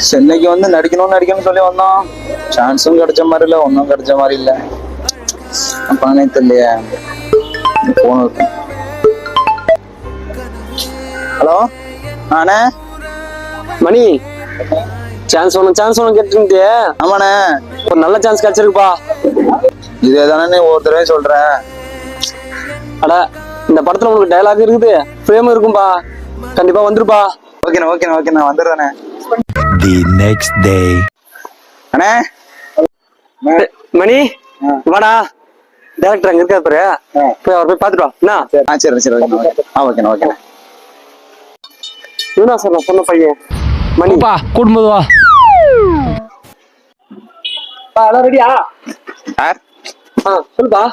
சென்னைக்கு வந்து நடிக்கணும்னு சொல்லி வந்தோம். சான்ஸும் கிடைச்ச மாதிரி இல்ல, ஒன்னும் கிடைச்ச மாதிரி இல்ல. அப்பானே தெரியலையே. போன் இருக்கு. ஹலோ அண்ணே. மணி, சான்ஸ் ஒன்று கேட்டு. ஆமாண்ணே, ஒரு நல்ல சான்ஸ் கிடைச்சிருக்குப்பா. இதே தானே ஒரு தடவை சொல்றேன். அட, இந்த படத்துல உங்களுக்கு டயலாக் இருக்குது, ஃப்ரேம் இருக்கும்பா. கண்டிப்பா வந்துருப்பா. ஓகேண்ணா வந்துடுறேண்ணே. The next day. அண்ணே மணி, வாடா. டைரக்டர் அங்க இருக்காரு பாரு, போய் அவர் போய் பாத்துட்டு வா. சரி ஓகேண்ணா. இவனா சார் நான் சொன்ன பையன் மணிப்பா, கூடும்போது வா. எல்லாம் ரெடியா? சார் சொல்லுப்பா.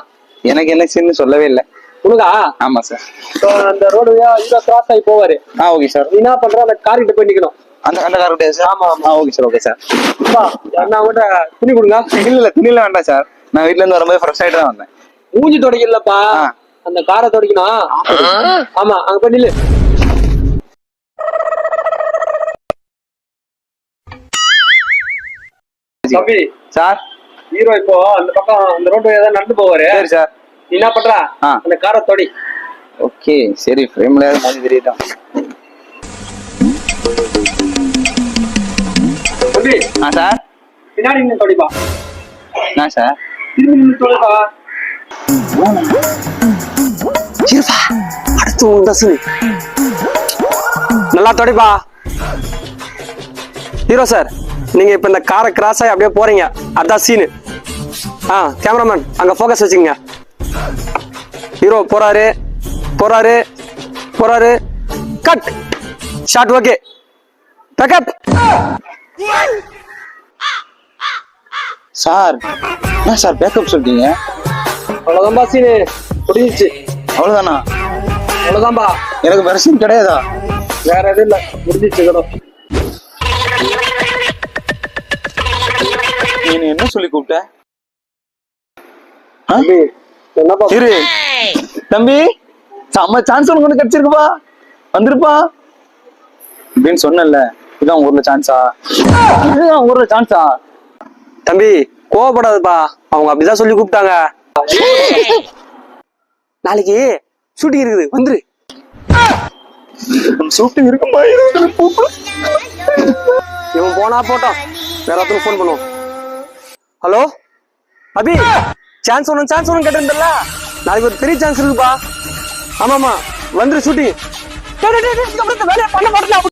எனக்கு என்ன சீன்னு சொல்லவே இல்லை. உனக்கா? ஆமா சார். அந்த ரோடு கிராஸ் ஆகி போவாரு. Okay sir. நீ என்ன பண்ற, அந்த கார்கிட்ட போய் நிக்கணும். அந்த கார்கிட்ட சார்? ஆமா. Okay sir. நான் அவன்கிட்ட துணி கொடுங்க. இல்ல துணியில வேண்டாம் சார், நான் வீட்டுல இருந்து வரும்போது ஃப்ரெஷ் ஆயிட்டு தான் வந்தேன். மூஞ்சி துடைக்கலப்பா, அந்த காரை துடைக்கணும். ஆமா, அங்க போய் நில்லு. தம்பி சார், ஹீரோ இப்போ அந்த பக்கம் அந்த ரோடு ஏதாவது நடந்து போவாரு. சரி சார். நீ என்ன பண்ற, அந்த காரை தொடி. ஓகே சரி, ஃப்ரேம்ல மாதிரி தெரியட்டும். தம்பி சார், பின்னாடி நின்று தொடிப்பா. என்ன சார்? திரும்பி நின்று தொலைப்பா. அடுத்து நல்லா தொடைப்பா. ஹீரோ சார், நீங்க இப்ப இந்த காரை கிராஸ் ஆகி அப்படியே போறீங்க, அதான் சீனு. கேமராமேன் அங்க போக்கஸ் வச்சுங்க. ஹீரோ போறாரு. Cut shot. Okay, pack up. Sir என்ன சார் பேக்கப் சொல்றீங்க? அவ்வளவுதான்பா, சீனு முடிஞ்சிச்சு. அவ்வளவுதானா? அவ்வளவுதான்பா. எனக்கு வேற சீன் கிடையாதா? வேற எதுவும் இல்ல, முடிஞ்சிச்சு. நீ என்ன சொல்லி கூப்பிட்ட? இரு தம்பி, செம்ம சான்ஸ் உனக்கு கிடைச்சிருக்குப்பா, வந்துருப்பா அப்படின்னு சொன்னல. இதான் ஊர்ல சான்ஸா? தம்பி கோவப்படாதுப்பா, அவங்க அப்படிதான் சொல்லி கூப்பிட்டாங்க. நாளைக்கு ஷூட்டிங் இருக்குது, வந்துரு. ஷூட்டிங் இருக்குமா? இவன் போனா போட்டோம், வேற ஒருத்தருக்கு ஃபோன் பண்ணுவோம். ஹலோ அபி, சான்ஸ் ஒன்று கேட்டிருந்தல, நாளைக்கு ஒரு பெரிய சான்ஸ் இருக்குப்பா. ஆமாமா, வந்துரு ஷூட்டிங். வேலையை பண்ண மாட்டேன்.